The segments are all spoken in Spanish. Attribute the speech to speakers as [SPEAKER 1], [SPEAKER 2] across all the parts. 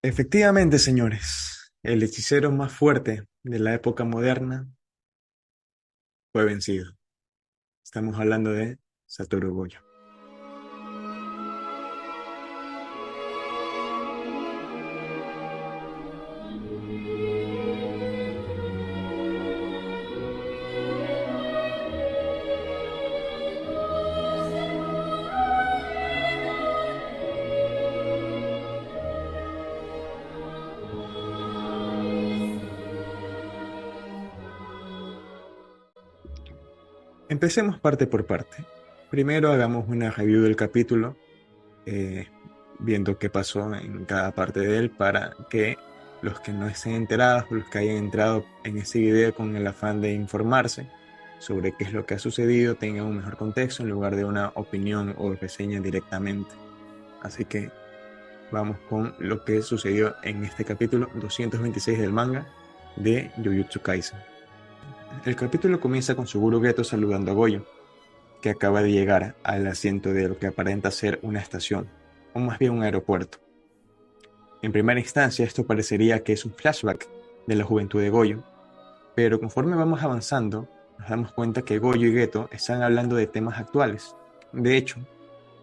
[SPEAKER 1] Efectivamente, señores, el hechicero más fuerte de la época moderna fue vencido. Estamos hablando de Satoru Gojo. Empecemos parte por parte. Primero hagamos una review del capítulo, eh, viendo qué pasó en cada parte de él para que los que no estén enterados o los que hayan entrado en este video con el afán de informarse sobre qué es lo que ha sucedido tengan un mejor contexto en lugar de una opinión o reseña directamente. Así que vamos con lo que sucedió en este capítulo 226 del manga de Jujutsu Kaisen. El capítulo comienza con Suguru Geto saludando a Goyo, que acaba de llegar al asiento de lo que aparenta ser una estación, o más bien un aeropuerto. En primera instancia esto parecería que es un flashback de la juventud de Goyo, pero conforme vamos avanzando nos damos cuenta que Goyo y Geto están hablando de temas actuales. De hecho,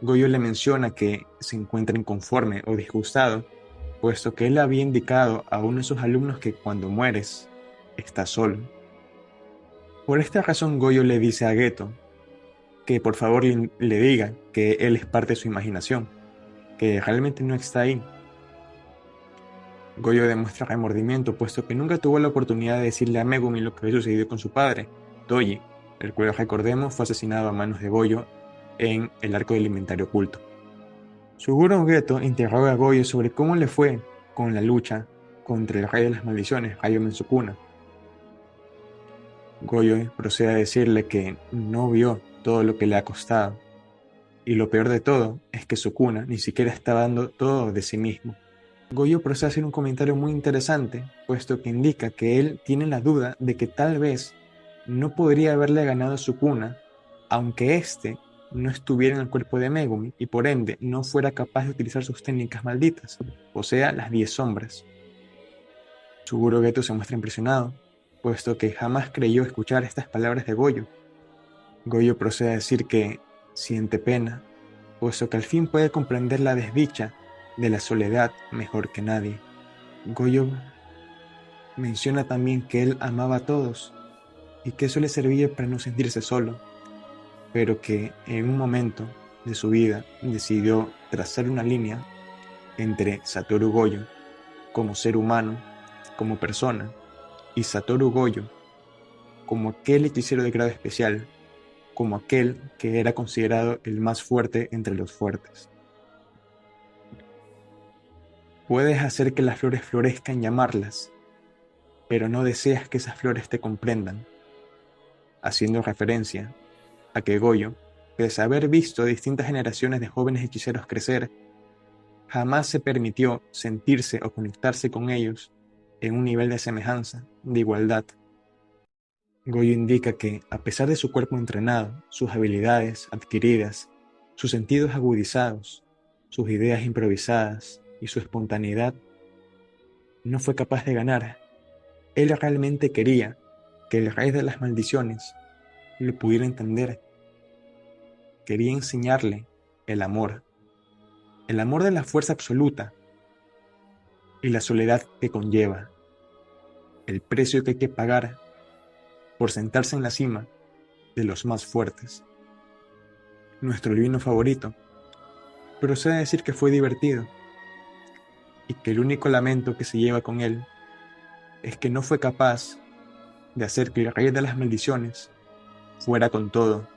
[SPEAKER 1] Goyo le menciona que se encuentra inconforme o disgustado, puesto que él había indicado a uno de sus alumnos que cuando mueres, estás solo. Por esta razón Goyo le dice a Geto que por favor le diga que él es parte de su imaginación, que realmente no está ahí. Goyo demuestra remordimiento, puesto que nunca tuvo la oportunidad de decirle a Megumi lo que había sucedido con su padre, Toji, el cual recordemos fue asesinado a manos de Goyo en el arco del inventario oculto. Suguru Geto interroga a Goyo sobre cómo le fue con la lucha contra el rey de las maldiciones, Hayao Sukuna. Goyo procede a decirle que no vio todo lo que le ha costado, y lo peor de todo es que Sukuna ni siquiera estaba dando todo de sí mismo. Goyo procede a hacer un comentario muy interesante, puesto que indica que él tiene la duda de que tal vez no podría haberle ganado a Sukuna, aunque éste no estuviera en el cuerpo de Megumi y por ende no fuera capaz de utilizar sus técnicas malditas, o sea, las 10 sombras. Suguru Geto se muestra impresionado, puesto que jamás creyó escuchar estas palabras de Goyo. Goyo procede a decir que siente pena, puesto que al fin puede comprender la desdicha de la soledad mejor que nadie. Goyo menciona también que él amaba a todos y que eso le servía para no sentirse solo, pero que en un momento de su vida decidió trazar una línea entre Satoru Gojo como ser humano, como persona, y Satoru Gojo como aquel hechicero de grado especial, como aquel que era considerado el más fuerte entre los fuertes. Puedes hacer que las flores florezcan y amarlas, pero no deseas que esas flores te comprendan, haciendo referencia a que Goyo, pese a haber visto distintas generaciones de jóvenes hechiceros crecer, jamás se permitió sentirse o conectarse con ellos en un nivel de semejanza, de igualdad. Goyo indica que, a pesar de su cuerpo entrenado, sus habilidades adquiridas, sus sentidos agudizados, sus ideas improvisadas y su espontaneidad, no fue capaz de ganar. Él realmente quería que el rey de las maldiciones lo pudiera entender. Quería enseñarle el amor de la fuerza absoluta y la soledad que conlleva, el precio que hay que pagar por sentarse en la cima de los más fuertes. Nuestro divino favorito procede a decir que fue divertido y que el único lamento que se lleva con él es que no fue capaz de hacer que el rey de las maldiciones fuera con todo,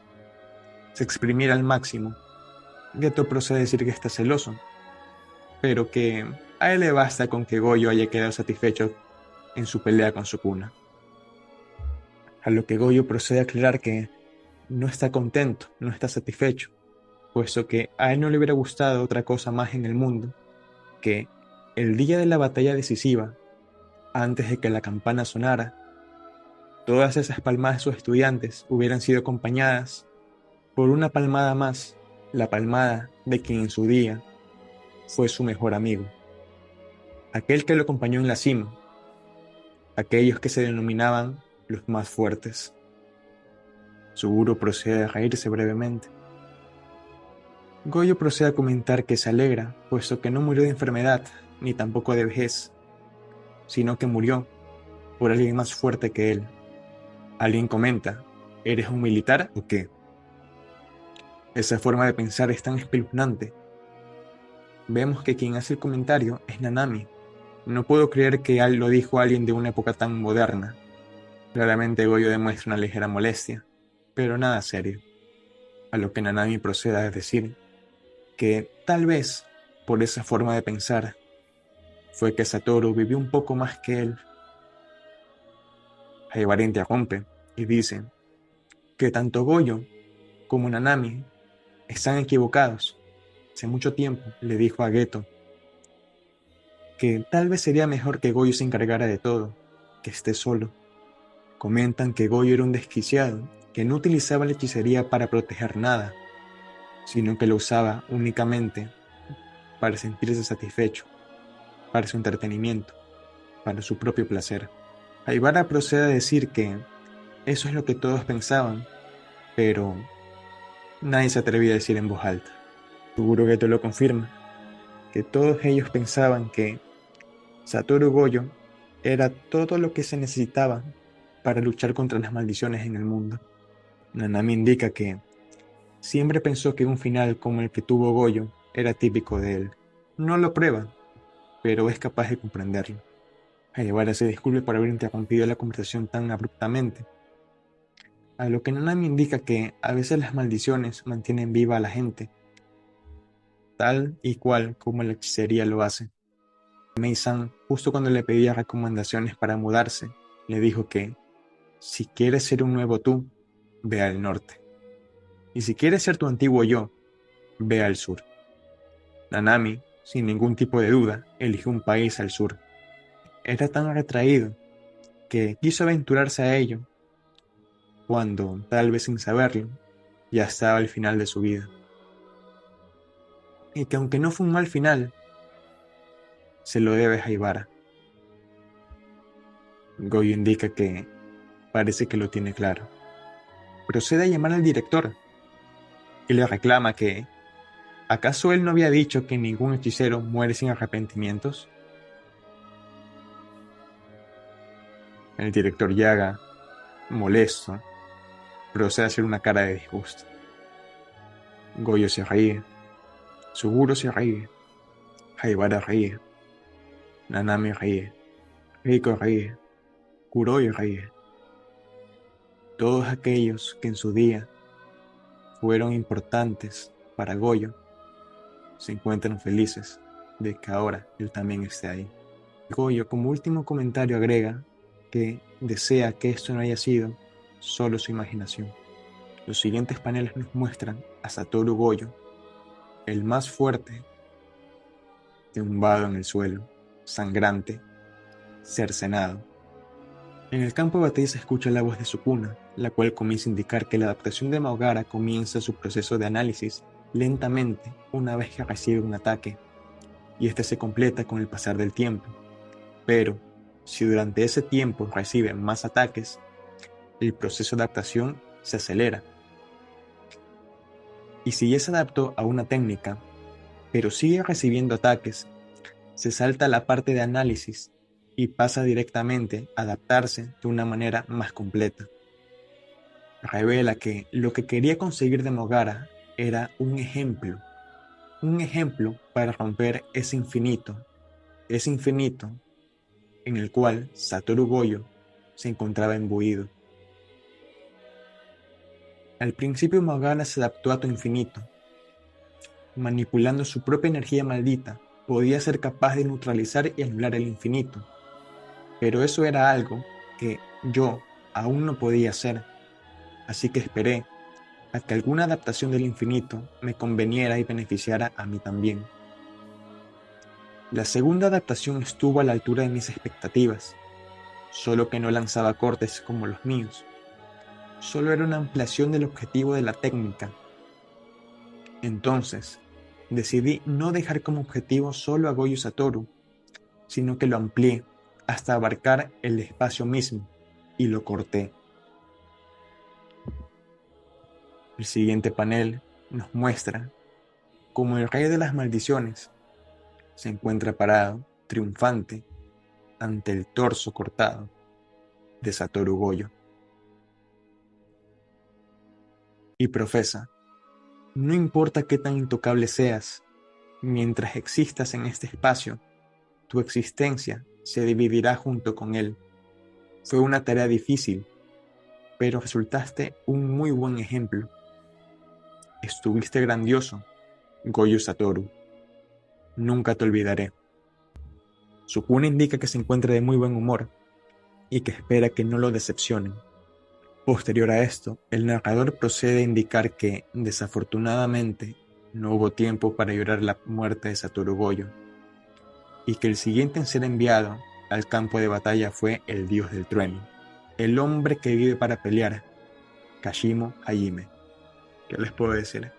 [SPEAKER 1] se exprimiera al máximo. Geto procede a decir que está celoso, pero que a él le basta con que Goyo haya quedado satisfecho en su pelea con Sukuna. A lo que Goyo procede a aclarar que no está contento, no está satisfecho, puesto que a él no le hubiera gustado otra cosa más en el mundo que el día de la batalla decisiva, antes de que la campana sonara, todas esas palmadas de sus estudiantes hubieran sido acompañadas por una palmada más, la palmada de quien en su día fue su mejor amigo. aquel que lo acompañó en la cima, aquellos que se denominaban los más fuertes. Suguru procede a reírse brevemente. Goyo procede a comentar que se alegra, puesto que no murió de enfermedad, ni tampoco de vejez, sino que murió por alguien más fuerte que él. Alguien comenta, ¿eres un militar o qué? Esa forma de pensar es tan espeluznante. Vemos que quien hace el comentario es Nanami. No puedo creer que lo dijo alguien de una época tan moderna. Claramente Goyo demuestra una ligera molestia, pero nada serio. A lo que Nanami procede a decir que tal vez por esa forma de pensar fue que Satoru vivió un poco más que él. Haibara interrumpe y dice que tanto Goyo como Nanami están equivocados. Hace mucho tiempo le dijo a Geto que tal vez sería mejor que Goyo se encargara de todo, que esté solo. Comentan que Goyo era un desquiciado, que no utilizaba la hechicería para proteger nada, sino que lo usaba únicamente para sentirse satisfecho, para su entretenimiento, para su propio placer. Haibara procede a decir que eso es lo que todos pensaban, pero nadie se atrevía a decir en voz alta. Seguro que te lo confirma, que todos ellos pensaban que Satoru Gojo era todo lo que se necesitaba para luchar contra las maldiciones en el mundo. Nanami indica que siempre pensó que un final como el que tuvo Gojo era típico de él. No lo prueba, pero es capaz de comprenderlo. Haibara se disculpe por haber interrumpido la conversación tan abruptamente, a lo que Nanami indica que a veces las maldiciones mantienen viva a la gente, tal y cual como la hechicería lo hace. Mei-san, justo cuando le pedía recomendaciones para mudarse, le dijo que si quieres ser un nuevo tú, ve al norte. Y si quieres ser tu antiguo yo, ve al sur. Nanami, sin ningún tipo de duda, eligió un país al sur. Era tan retraído que quiso aventurarse a ello, cuando, tal vez sin saberlo, ya estaba al final de su vida. Y que aunque no fue un mal final, se lo debe a Haibara. Goyo indica que parece que lo tiene claro. Procede a llamar al director y le reclama que ¿acaso él no había dicho que ningún hechicero muere sin arrepentimientos? El director Yaga, molesto, procede a hacer una cara de disgusto. Goyo se ríe, Suguru se ríe, Haibara ríe, Nanami ríe, Riko ríe, Kuroi ríe. Todos aquellos que en su día fueron importantes para Goyo se encuentran felices de que ahora él también esté ahí. Goyo, como último comentario, agrega que desea que esto no haya sido solo su imaginación. Los siguientes paneles nos muestran a Satoru Gojo, el más fuerte, tumbado en el suelo, sangrante, cercenado. En el campo de batalla se escucha la voz de Sukuna, la cual comienza a indicar que la adaptación de Maogara comienza su proceso de análisis lentamente una vez que recibe un ataque, y este se completa con el pasar del tiempo. Pero, si durante ese tiempo recibe más ataques, el proceso de adaptación se acelera. Y si ya se adaptó a una técnica, pero sigue recibiendo ataques, se salta la parte de análisis y pasa directamente a adaptarse de una manera más completa. Revela que lo que quería conseguir de Mogara era un ejemplo para romper ese infinito en el cual Satoru Gojo se encontraba imbuido. Al principio Mogara se adaptó a tu infinito. Manipulando su propia energía maldita, podía ser capaz de neutralizar y anular el infinito. Pero eso era algo que yo aún no podía hacer, así que esperé a que alguna adaptación del infinito me conveniera y beneficiara a mí también. La segunda adaptación estuvo a la altura de mis expectativas, solo que no lanzaba cortes como los míos. Solo era una ampliación del objetivo de la técnica. Entonces, decidí no dejar como objetivo solo a Gojo Satoru, sino que lo amplié hasta abarcar el espacio mismo y lo corté. El siguiente panel nos muestra cómo el rey de las maldiciones se encuentra parado, triunfante, ante el torso cortado de Satoru Gojo y profesa: no importa qué tan intocable seas, mientras existas en este espacio, tu existencia se dividirá junto con él. Fue una tarea difícil, pero resultaste un muy buen ejemplo. Estuviste grandioso, Gojo Satoru. Nunca te olvidaré. Sukuna indica que se encuentra de muy buen humor y que espera que no lo decepcionen. Posterior a esto, el narrador procede a indicar que, desafortunadamente, no hubo tiempo para llorar la muerte de Satoru Gojo, y que el siguiente en ser enviado al campo de batalla fue el dios del trueno, el hombre que vive para pelear, Kashimo Hajime. ¿Qué les puedo decir?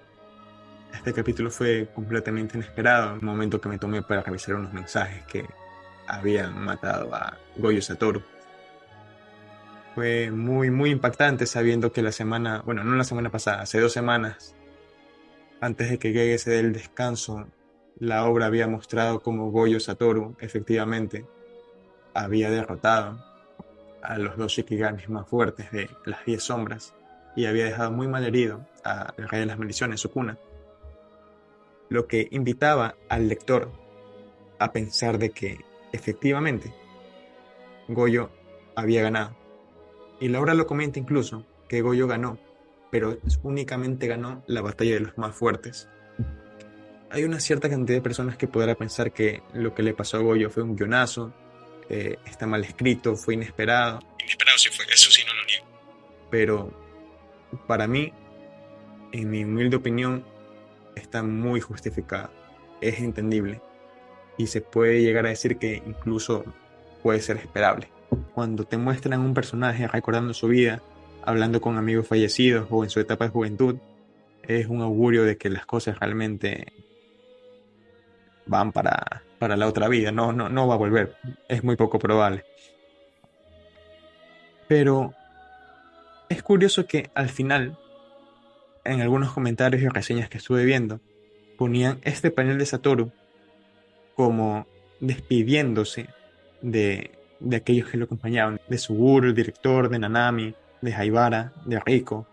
[SPEAKER 1] Este capítulo fue completamente inesperado, en el momento que me tomé para revisar unos mensajes que habían matado a Gojo Satoru. Fue muy, muy impactante sabiendo que la semana, bueno, no la semana pasada, hace 2 semanas, antes de que Gege se dé el descanso, la obra había mostrado cómo Gojo Satoru efectivamente había derrotado a los 2 Shikigamis más fuertes de las 10 sombras y había dejado muy mal herido al rey de las maldiciones, Sukuna, lo que invitaba al lector a pensar de que efectivamente Gojo había ganado. Y la obra lo comenta incluso, que Gojo ganó, pero únicamente ganó la batalla de los más fuertes. Hay una cierta cantidad de personas que podrá pensar que lo que le pasó a Gojo fue un guionazo, está mal escrito, fue inesperado. Inesperado sí fue, eso sí no lo niego. Pero para mí, en mi humilde opinión, está muy justificado, es entendible y se puede llegar a decir que incluso puede ser esperable. Cuando te muestran un personaje recordando su vida, hablando con amigos fallecidos o en su etapa de juventud, es un augurio de que las cosas realmente van para la otra vida, no va a volver, es muy poco probable. Pero es curioso que al final, en algunos comentarios y reseñas que estuve viendo, ponían este panel de Satoru como despidiéndose de aquellos que lo acompañaban, de Suguru, el director, de Nanami, de Haibara, de Riko.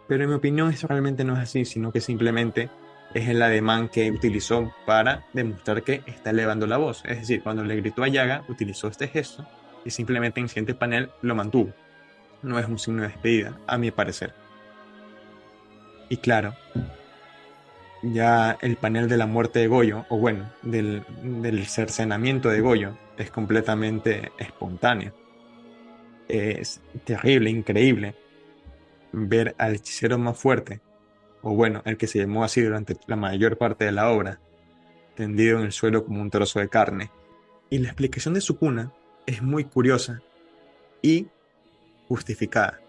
[SPEAKER 1] Pero en mi opinión eso realmente no es así, sino que simplemente es el ademán que utilizó para demostrar que está elevando la voz. Es decir, cuando le gritó a Yaga, utilizó este gesto y simplemente en el siguiente panel lo mantuvo. No es un signo de despedida, a mi parecer. Y claro, ya el panel de la muerte de Goyo, o bueno, del cercenamiento de Goyo, es completamente espontáneo. Es terrible, increíble ver al hechicero más fuerte, o bueno, el que se llamó así durante la mayor parte de la obra, tendido en el suelo como un trozo de carne. Y la explicación de Sukuna es muy curiosa y justificada,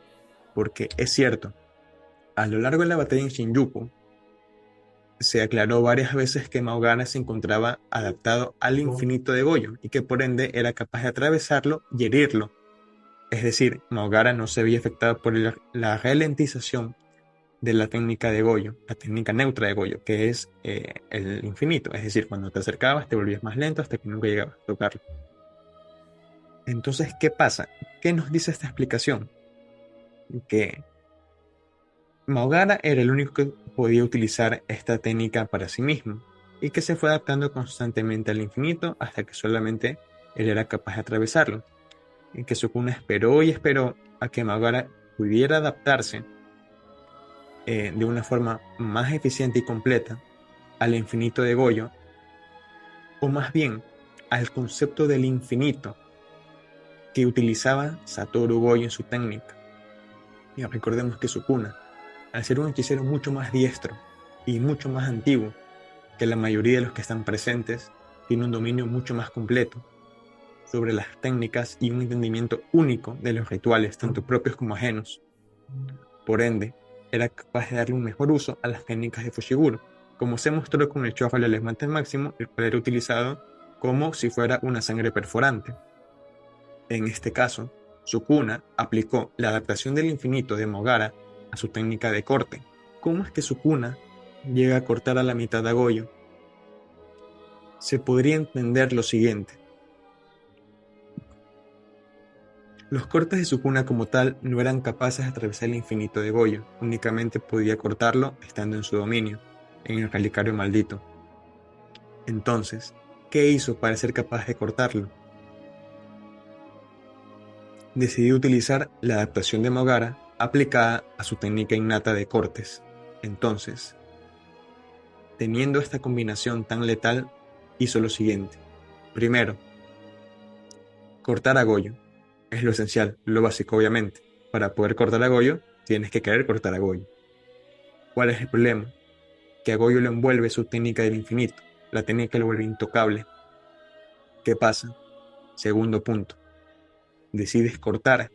[SPEAKER 1] porque es cierto, a lo largo de la batalla en Shinjuku, se aclaró varias veces que Maugana se encontraba adaptado al infinito de Goyo y que por ende era capaz de atravesarlo y herirlo. Es decir, Maugara no se veía afectado por la ralentización de la técnica de Goyo, la técnica neutra de Goyo, que es el infinito. Es decir, cuando te acercabas te volvías más lento hasta que nunca llegabas a tocarlo. Entonces, ¿qué pasa? ¿Qué nos dice esta explicación? Que Maugara era el único que podía utilizar esta técnica para sí mismo y que se fue adaptando constantemente al infinito hasta que solamente él era capaz de atravesarlo. Y que Sukuna esperó y esperó a que Maugara pudiera adaptarse de una forma más eficiente y completa al infinito de Goyo, o más bien al concepto del infinito que utilizaba Satoru Gojo en su técnica. Y recordemos que Sukuna, al ser un hechicero mucho más diestro y mucho más antiguo que la mayoría de los que están presentes, tiene un dominio mucho más completo sobre las técnicas y un entendimiento único de los rituales, tanto propios como ajenos. Por ende, era capaz de darle un mejor uso a las técnicas de Fushiguro, como se mostró con el Chorro del Elefante Máximo, el cual era utilizado como si fuera una sangre perforante. En este caso, Sukuna aplicó la adaptación del infinito de Mogara a su técnica de corte. ¿Cómo es que Sukuna llega a cortar a la mitad a Goyo? Se podría entender lo siguiente. Los cortes de Sukuna como tal no eran capaces de atravesar el infinito de Goyo, únicamente podía cortarlo estando en su dominio, en el relicario maldito. Entonces, ¿qué hizo para ser capaz de cortarlo? Decidió utilizar la adaptación de Mogara aplicada a su técnica innata de cortes. Entonces, teniendo esta combinación tan letal, hizo lo siguiente. Primero, cortar a Goyo. Es lo esencial, lo básico obviamente. Para poder cortar a Goyo, tienes que querer cortar a Goyo. ¿Cuál es el problema? Que a Goyo lo envuelve su técnica del infinito. La técnica lo vuelve intocable. ¿Qué pasa? Segundo punto. Decides cortar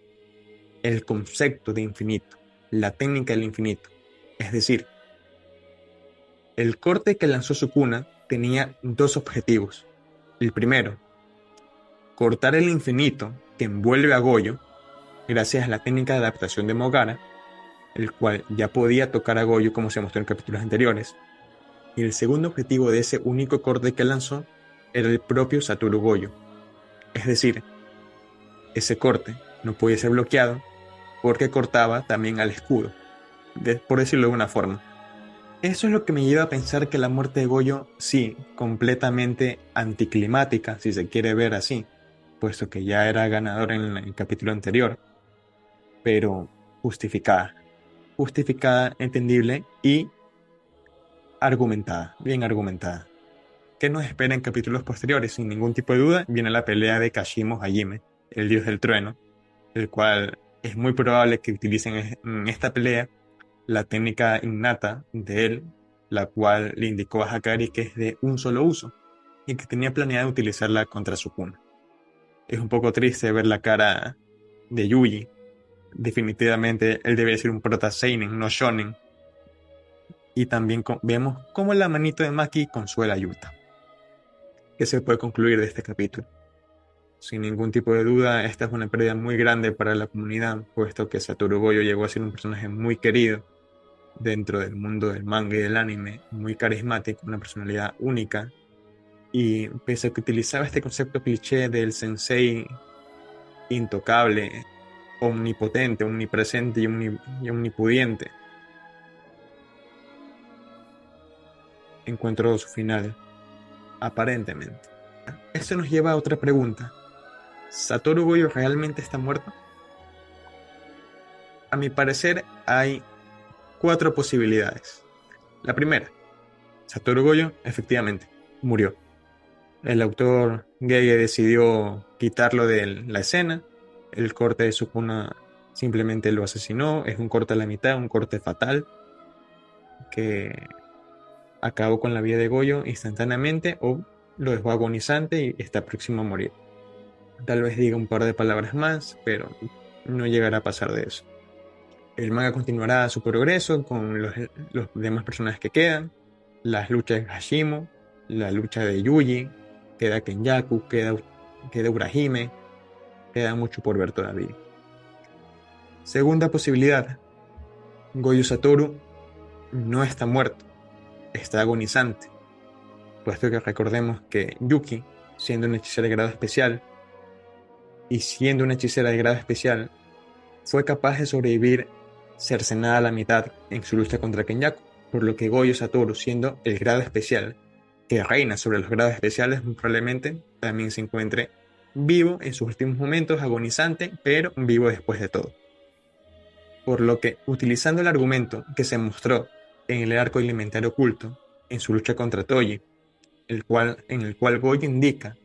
[SPEAKER 1] el concepto de infinito, la técnica del infinito. Es decir, el corte que lanzó Sukuna tenía dos objetivos. El primero, cortar el infinito que envuelve a Goyo gracias a la técnica de adaptación de Mogara, el cual ya podía tocar a Goyo como se mostró en capítulos anteriores. Y el segundo objetivo de ese único corte que lanzó era el propio Satoru Goyo. Es decir, ese corte no podía ser bloqueado porque cortaba también al escudo, por decirlo de una forma. Eso es lo que me lleva a pensar que la muerte de Goyo, sí, completamente anticlimática, si se quiere ver así, puesto que ya era ganador en el capítulo anterior, pero justificada. Justificada, entendible y argumentada, bien argumentada. ¿Qué nos espera en capítulos posteriores? Sin ningún tipo de duda, viene la pelea de Kashimo Hajime, el dios del trueno, el cual es muy probable que utilicen en esta pelea la técnica innata de él, la cual le indicó a Hakari que es de un solo uso y que tenía planeado utilizarla contra Sukuna. Es un poco triste ver la cara de Yuji. Definitivamente él debe ser un prota seinen, no shonen. Y también vemos cómo la manito de Maki consuela a Yuta. ¿Qué se puede concluir de este capítulo? Sin ningún tipo de duda, esta es una pérdida muy grande para la comunidad, puesto que Satoru Gojo llegó a ser un personaje muy querido dentro del mundo del manga y del anime, muy carismático, una personalidad única, y pese a que utilizaba este concepto cliché del sensei intocable, omnipotente, omnipresente y omnipudiente, encontró su final, aparentemente. Esto nos lleva a otra pregunta. ¿Satoru Gojo realmente está muerto? A mi parecer hay 4 posibilidades. La primera, Satoru Gojo efectivamente murió. El autor Gege decidió quitarlo de la escena. El corte de Sukuna simplemente lo asesinó. Es un corte a la mitad, un corte fatal que acabó con la vida de Gojo instantáneamente o lo dejó agonizante y está próximo a morir. Tal vez diga un par de palabras más, pero no llegará a pasar de eso. El manga continuará su progreso con los demás personajes que quedan, las luchas de Hashimo, la lucha de Yuji, queda Kenyaku, queda Urahime, queda mucho por ver todavía. Segunda posibilidad, Gojo Satoru no está muerto, está agonizante, puesto que recordemos que Yuki, siendo una hechicera de grado especial, y siendo una hechicera de grado especial, fue capaz de sobrevivir cercenada a la mitad en su lucha contra Kenyaku, por lo que Gojo Satoru, siendo el grado especial que reina sobre los grados especiales, probablemente también se encuentre vivo en sus últimos momentos, agonizante, pero vivo después de todo. Por lo que, utilizando el argumento que se mostró en el arco alimentario oculto, en su lucha contra Toji, en el cual Gojo indica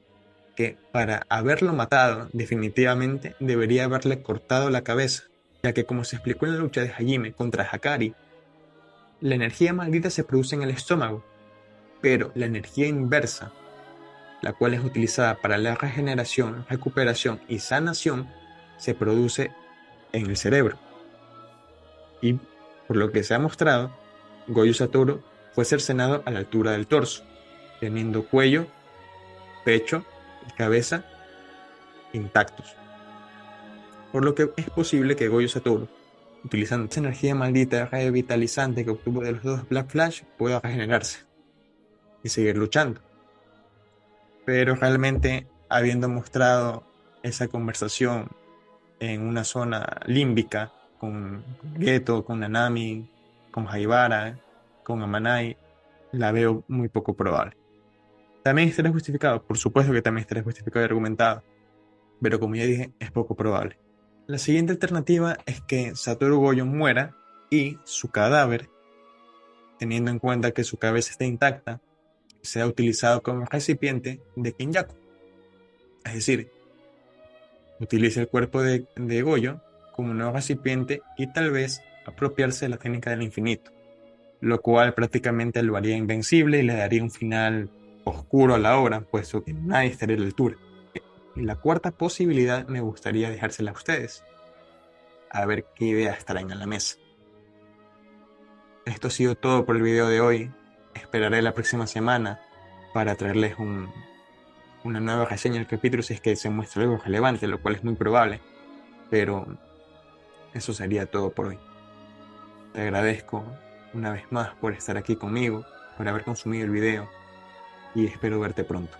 [SPEAKER 1] que para haberlo matado definitivamente debería haberle cortado la cabeza, ya que como se explicó en la lucha de Hajime contra Hakari, la energía maldita se produce en el estómago, pero la energía inversa, la cual es utilizada para la regeneración, recuperación y sanación, se produce en el cerebro. Y por lo que se ha mostrado, Gojo Satoru fue cercenado a la altura del torso, teniendo cuello pecho y cabeza intactos. Por lo que es posible que Goyo Satoru, utilizando esa energía maldita revitalizante que obtuvo de los dos Black Flash, pueda regenerarse y seguir luchando. Pero realmente, habiendo mostrado esa conversación en una zona límbica con Geto, con Nanami, con Haibara, con Amanai, la veo muy poco probable. También estará justificado, por supuesto que también estará justificado y argumentado, pero como ya dije, es poco probable. La siguiente alternativa es que Satoru Gojo muera y su cadáver, teniendo en cuenta que su cabeza está intacta, sea utilizado como recipiente de Kinjaku. Es decir, utilice el cuerpo de Gojo como un nuevo recipiente y tal vez apropiarse de la técnica del infinito, lo cual prácticamente lo haría invencible y le daría un final oscuro a la obra, puesto que nadie estaría a la altura. Y la cuarta posibilidad me gustaría dejársela a ustedes, a ver qué ideas traen a la mesa. Esto ha sido todo por el video de hoy. Esperaré la próxima semana para traerles una nueva reseña del capítulo si es que se muestra algo relevante, lo cual es muy probable. Pero eso sería todo por hoy. Te agradezco una vez más por estar aquí conmigo, por haber consumido el video y espero verte pronto.